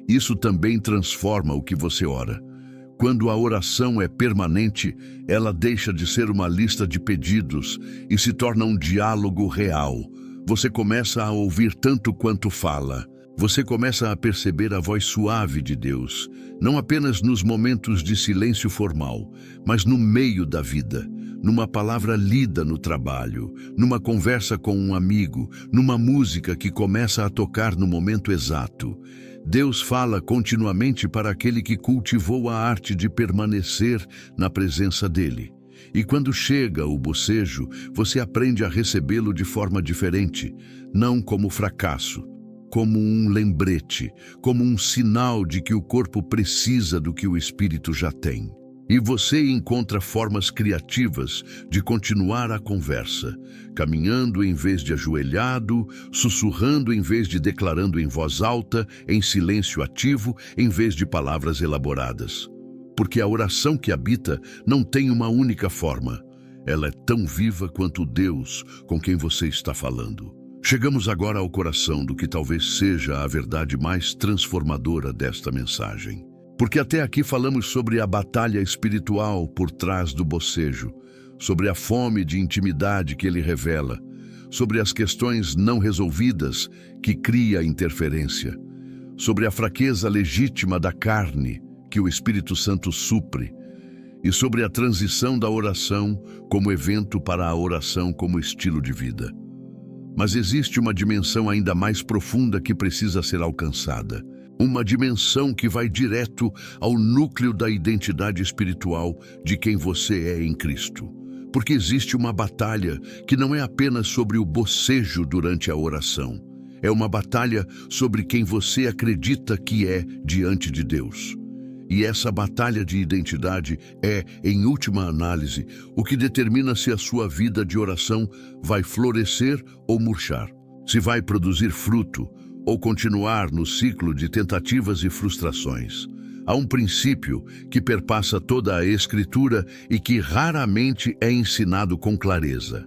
Isso também transforma o que você ora. Quando a oração é permanente, ela deixa de ser uma lista de pedidos e se torna um diálogo real. Você começa a ouvir tanto quanto fala. Você começa a perceber a voz suave de Deus, não apenas nos momentos de silêncio formal, mas no meio da vida, numa palavra lida no trabalho, numa conversa com um amigo, numa música que começa a tocar no momento exato. Deus fala continuamente para aquele que cultivou a arte de permanecer na presença dele. E quando chega o bocejo, você aprende a recebê-lo de forma diferente, não como fracasso, como um lembrete, como um sinal de que o corpo precisa do que o espírito já tem. E você encontra formas criativas de continuar a conversa, caminhando em vez de ajoelhado, sussurrando em vez de declarando em voz alta, em silêncio ativo, em vez de palavras elaboradas. Porque a oração que habita não tem uma única forma. Ela é tão viva quanto o Deus com quem você está falando. Chegamos agora ao coração do que talvez seja a verdade mais transformadora desta mensagem. Porque até aqui falamos sobre a batalha espiritual por trás do bocejo, sobre a fome de intimidade que ele revela, sobre as questões não resolvidas que cria interferência, sobre a fraqueza legítima da carne que o Espírito Santo supre, e sobre a transição da oração como evento para a oração como estilo de vida. Mas existe uma dimensão ainda mais profunda que precisa ser alcançada. Uma dimensão que vai direto ao núcleo da identidade espiritual de quem você é em Cristo. Porque existe uma batalha que não é apenas sobre o bocejo durante a oração. É uma batalha sobre quem você acredita que é diante de Deus. E essa batalha de identidade é, em última análise, o que determina se a sua vida de oração vai florescer ou murchar, se vai produzir fruto ou continuar no ciclo de tentativas e frustrações. Há um princípio que perpassa toda a Escritura e que raramente é ensinado com clareza.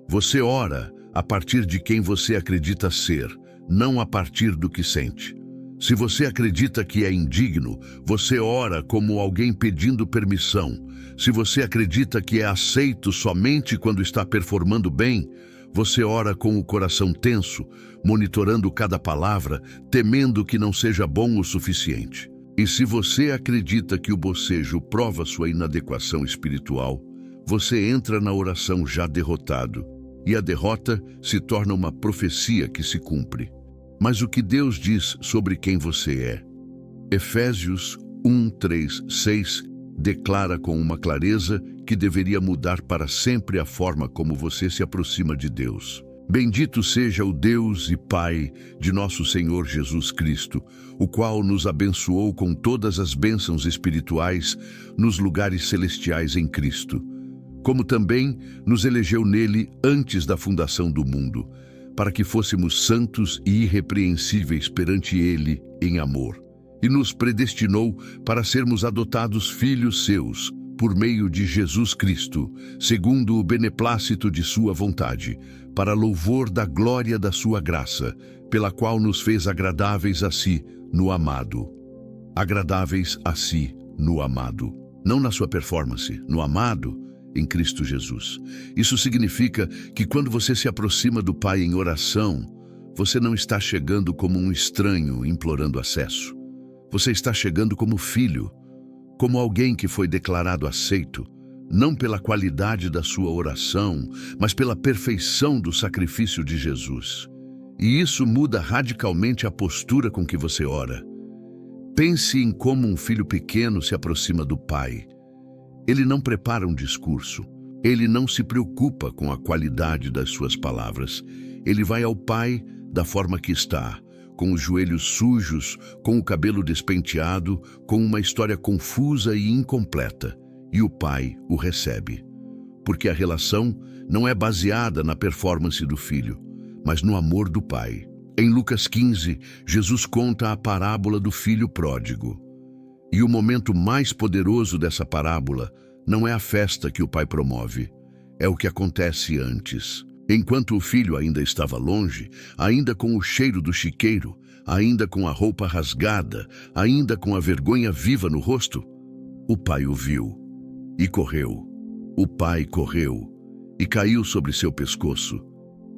Você ora a partir de quem você acredita ser, não a partir do que sente. Se você acredita que é indigno, você ora como alguém pedindo permissão. Se você acredita que é aceito somente quando está performando bem, você ora com o coração tenso, monitorando cada palavra, temendo que não seja bom o suficiente. E se você acredita que o bocejo prova sua inadequação espiritual, você entra na oração já derrotado, e a derrota se torna uma profecia que se cumpre. Mas o que Deus diz sobre quem você é? Efésios 1, 3, 6 declara com uma clareza que deveria mudar para sempre a forma como você se aproxima de Deus. Bendito seja o Deus e Pai de nosso Senhor Jesus Cristo, o qual nos abençoou com todas as bênçãos espirituais nos lugares celestiais em Cristo, como também nos elegeu nele antes da fundação do mundo, para que fôssemos santos e irrepreensíveis perante ele em amor, e nos predestinou para sermos adotados filhos seus, por meio de Jesus Cristo, segundo o beneplácito de sua vontade, para louvor da glória da sua graça, pela qual nos fez agradáveis a si no amado. Agradáveis a si no amado. Não na sua performance, no amado, em Cristo Jesus. Isso significa que quando você se aproxima do Pai em oração, você não está chegando como um estranho implorando acesso. Você está chegando como filho, como alguém que foi declarado aceito, não pela qualidade da sua oração, mas pela perfeição do sacrifício de Jesus. E isso muda radicalmente a postura com que você ora. Pense em como um filho pequeno se aproxima do Pai. Ele não prepara um discurso. Ele não se preocupa com a qualidade das suas palavras. Ele vai ao Pai da forma que está, com os joelhos sujos, com o cabelo despenteado, com uma história confusa e incompleta. E o Pai o recebe. Porque a relação não é baseada na performance do filho, mas no amor do Pai. Em Lucas 15, Jesus conta a parábola do filho pródigo. E o momento mais poderoso dessa parábola não é a festa que o pai promove, é o que acontece antes. Enquanto o filho ainda estava longe, ainda com o cheiro do chiqueiro, ainda com a roupa rasgada, ainda com a vergonha viva no rosto, o pai o viu e correu. O pai correu e caiu sobre seu pescoço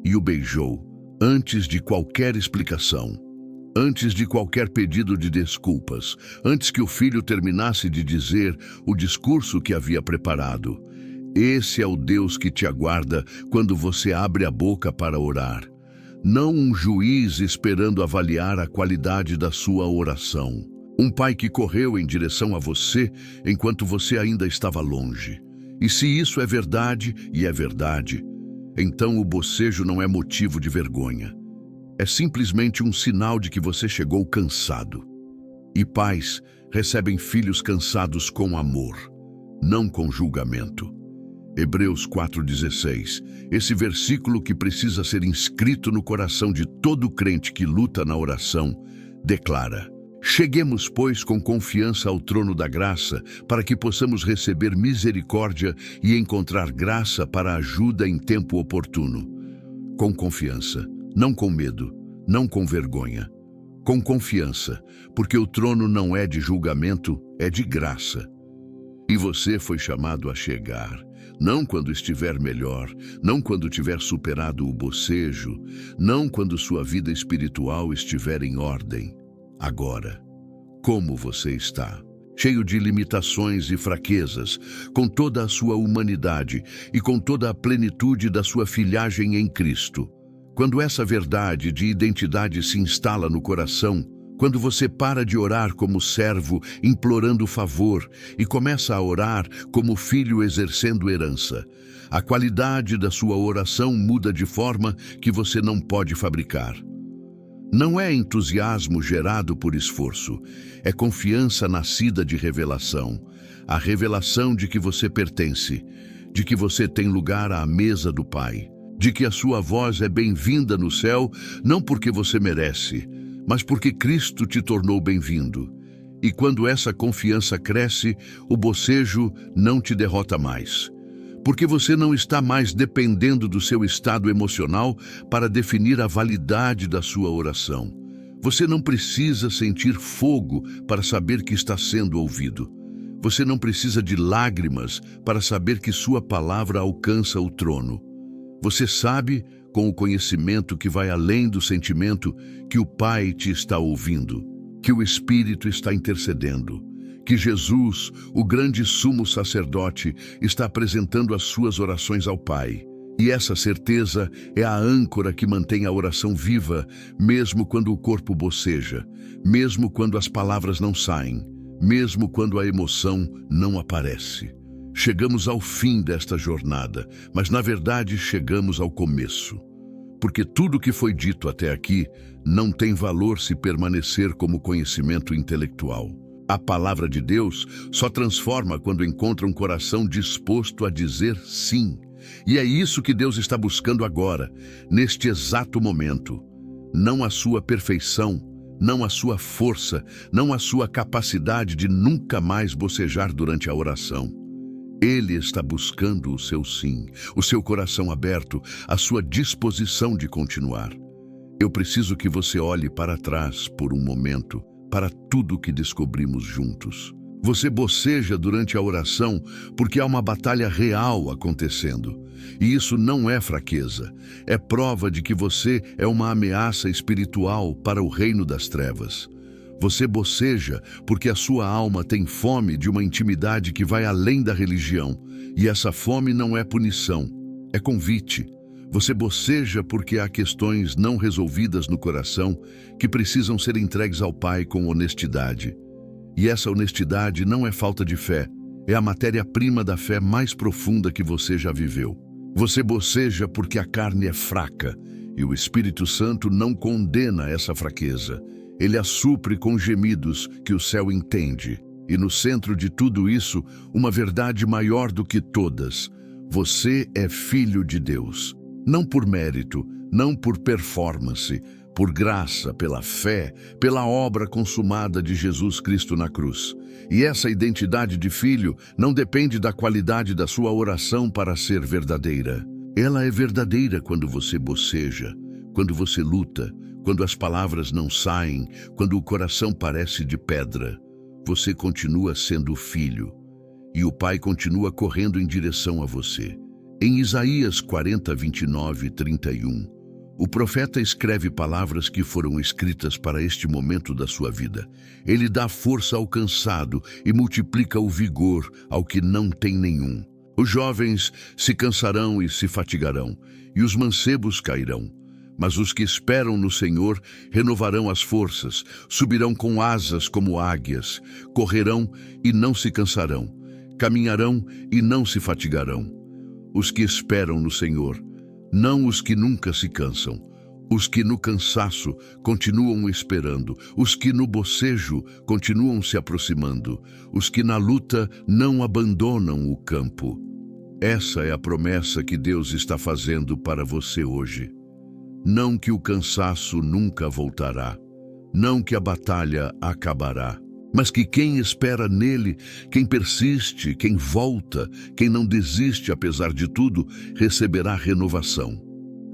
e o beijou antes de qualquer explicação. Antes de qualquer pedido de desculpas, antes que o filho terminasse de dizer o discurso que havia preparado, Esse é o Deus que te aguarda quando você abre a boca para orar. Não um juiz esperando avaliar a qualidade da sua oração. Um pai que correu em direção a você enquanto você ainda estava longe. E se isso é verdade, e é verdade, então o bocejo não é motivo de vergonha. É simplesmente um sinal de que você chegou cansado. E pais recebem filhos cansados com amor, não com julgamento. Hebreus 4,16. Esse versículo que precisa ser inscrito no coração de todo crente que luta na oração, declara: cheguemos, pois, com confiança ao trono da graça, para que possamos receber misericórdia e encontrar graça para ajuda em tempo oportuno. Com confiança, não com medo, não com vergonha. Com confiança, porque o trono não é de julgamento, é de graça. E você foi chamado a chegar, não quando estiver melhor, não quando tiver superado o bocejo, não quando sua vida espiritual estiver em ordem. Agora, como você está? Cheio de limitações e fraquezas, com toda a sua humanidade e com toda a plenitude da sua filhagem em Cristo. Quando essa verdade de identidade se instala no coração, quando você para de orar como servo, implorando favor, e começa a orar como filho exercendo herança, a qualidade da sua oração muda de forma que você não pode fabricar. Não é entusiasmo gerado por esforço, é confiança nascida de revelação. A revelação de que você pertence, de que você tem lugar à mesa do Pai, de que a sua voz é bem-vinda no céu, não porque você merece, mas porque Cristo te tornou bem-vindo. E quando essa confiança cresce, o bocejo não te derrota mais. Porque você não está mais dependendo do seu estado emocional para definir a validade da sua oração. Você não precisa sentir fogo para saber que está sendo ouvido. Você não precisa de lágrimas para saber que sua palavra alcança o trono. Você sabe, com o conhecimento que vai além do sentimento, que o Pai te está ouvindo, que o Espírito está intercedendo, que Jesus, o grande sumo sacerdote, está apresentando as suas orações ao Pai. E essa certeza é a âncora que mantém a oração viva, mesmo quando o corpo boceja, mesmo quando as palavras não saem, mesmo quando a emoção não aparece. Chegamos ao fim desta jornada, mas na verdade chegamos ao começo. Porque tudo que foi dito até aqui não tem valor se permanecer como conhecimento intelectual. A palavra de Deus só transforma quando encontra um coração disposto a dizer sim. E é isso que Deus está buscando agora, neste exato momento. Não a sua perfeição, não a sua força, não a sua capacidade de nunca mais bocejar durante a oração. Ele está buscando o seu sim, o seu coração aberto, a sua disposição de continuar. Eu preciso que você olhe para trás por um momento, para tudo que descobrimos juntos. Você boceja durante a oração porque há uma batalha real acontecendo. E isso não é fraqueza, é prova de que você é uma ameaça espiritual para o reino das trevas. Você boceja porque a sua alma tem fome de uma intimidade que vai além da religião. E essa fome não é punição, é convite. Você boceja porque há questões não resolvidas no coração que precisam ser entregues ao Pai com honestidade. E essa honestidade não é falta de fé, é a matéria-prima da fé mais profunda que você já viveu. Você boceja porque a carne é fraca e o Espírito Santo não condena essa fraqueza. Ele a supre com gemidos que o céu entende. E no centro de tudo isso, uma verdade maior do que todas. Você é filho de Deus. Não por mérito, não por performance, por graça, pela fé, pela obra consumada de Jesus Cristo na cruz. E essa identidade de filho não depende da qualidade da sua oração para ser verdadeira. Ela é verdadeira quando você boceja, quando você luta, quando as palavras não saem, quando o coração parece de pedra. Você continua sendo filho, e o Pai continua correndo em direção a você. Em Isaías 40, 29 e 31, o profeta escreve palavras que foram escritas para este momento da sua vida. Ele dá força ao cansado e multiplica o vigor ao que não tem nenhum. Os jovens se cansarão e se fatigarão, e os mancebos cairão. Mas os que esperam no Senhor renovarão as forças, subirão com asas como águias, correrão e não se cansarão, caminharão e não se fatigarão. Os que esperam no Senhor, não os que nunca se cansam, os que no cansaço continuam esperando, os que no bocejo continuam se aproximando, os que na luta não abandonam o campo. Essa é a promessa que Deus está fazendo para você hoje. Não que o cansaço nunca voltará, não que a batalha acabará, mas que quem espera nele, quem persiste, quem volta, quem não desiste apesar de tudo, receberá renovação.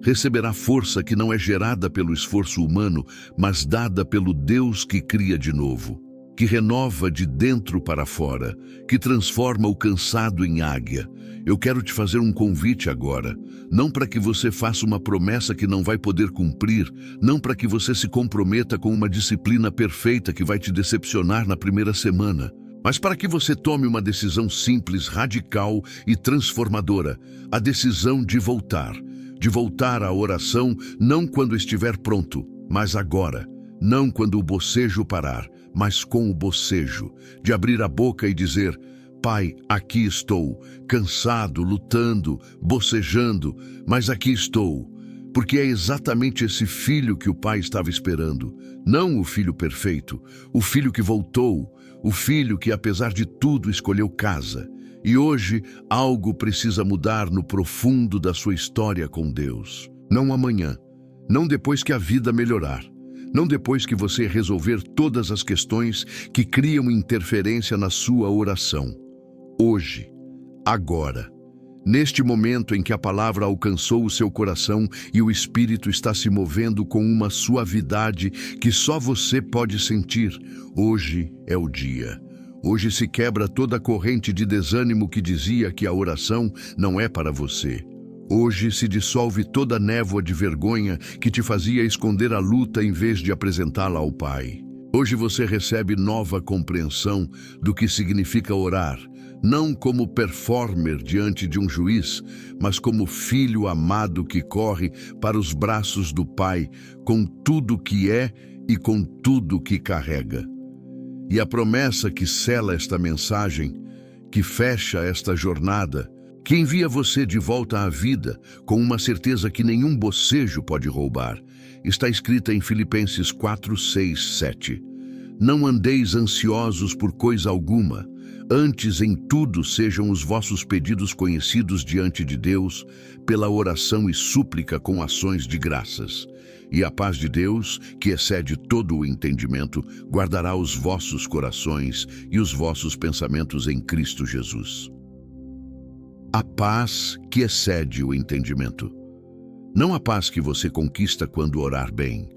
Receberá força que não é gerada pelo esforço humano, mas dada pelo Deus que cria de novo, que renova de dentro para fora, que transforma o cansado em águia. Eu quero te fazer um convite agora, não para que você faça uma promessa que não vai poder cumprir, não para que você se comprometa com uma disciplina perfeita que vai te decepcionar na primeira semana, mas para que você tome uma decisão simples, radical e transformadora, a decisão de voltar à oração não quando estiver pronto, mas agora, não quando o bocejo parar, mas com o bocejo, de abrir a boca e dizer: Pai, aqui estou, cansado, lutando, bocejando, mas aqui estou, porque é exatamente esse filho que o pai estava esperando, não o filho perfeito, o filho que voltou, o filho que, apesar de tudo, escolheu casa. E hoje, algo precisa mudar no profundo da sua história com Deus. Não amanhã, não depois que a vida melhorar, não depois que você resolver todas as questões que criam interferência na sua oração. Hoje, agora, neste momento em que a palavra alcançou o seu coração e o Espírito está se movendo com uma suavidade que só você pode sentir, hoje é o dia. Hoje se quebra toda a corrente de desânimo que dizia que a oração não é para você. Hoje se dissolve toda a névoa de vergonha que te fazia esconder a luta em vez de apresentá-la ao Pai. Hoje você recebe nova compreensão do que significa orar, não como performer diante de um juiz, mas como filho amado que corre para os braços do Pai com tudo que é e com tudo que carrega. E a promessa que sela esta mensagem, que fecha esta jornada, que envia você de volta à vida com uma certeza que nenhum bocejo pode roubar, está escrita em Filipenses 4, 6, 7. Não andeis ansiosos por coisa alguma, antes em tudo sejam os vossos pedidos conhecidos diante de Deus, pela oração e súplica com ações de graças. E a paz de Deus, que excede todo o entendimento, guardará os vossos corações e os vossos pensamentos em Cristo Jesus. A paz que excede o entendimento. Não a paz que você conquista quando orar bem.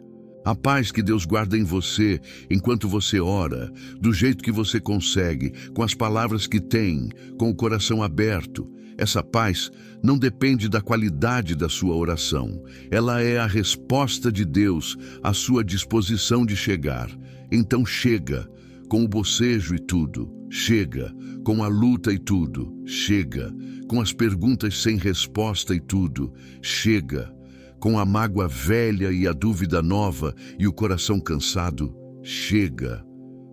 A paz que Deus guarda em você enquanto você ora, do jeito que você consegue, com as palavras que tem, com o coração aberto. Essa paz não depende da qualidade da sua oração. Ela é a resposta de Deus à sua disposição de chegar. Então chega, com o bocejo e tudo. Chega, com a luta e tudo. Chega, com as perguntas sem resposta e tudo. Chega, com a mágoa velha e a dúvida nova e o coração cansado. Chega,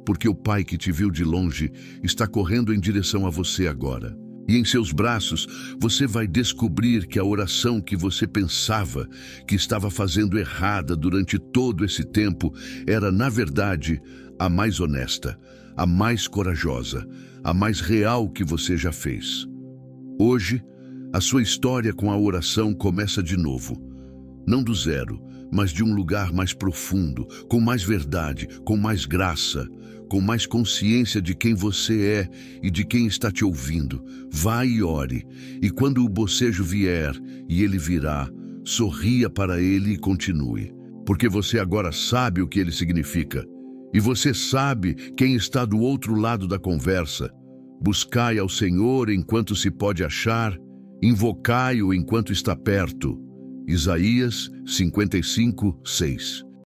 porque o Pai que te viu de longe está correndo em direção a você agora. E em seus braços você vai descobrir que a oração que você pensava que estava fazendo errada durante todo esse tempo era, na verdade, a mais honesta, a mais corajosa, a mais real que você já fez. Hoje, a sua história com a oração começa de novo. Não do zero, mas de um lugar mais profundo, com mais verdade, com mais graça, com mais consciência de quem você é e de quem está te ouvindo. Vá e ore, e quando o bocejo vier, e ele virá, sorria para ele e continue, porque você agora sabe o que ele significa, e você sabe quem está do outro lado da conversa. Buscai ao Senhor enquanto se pode achar, invocai-o enquanto está perto. Isaías 55, 6.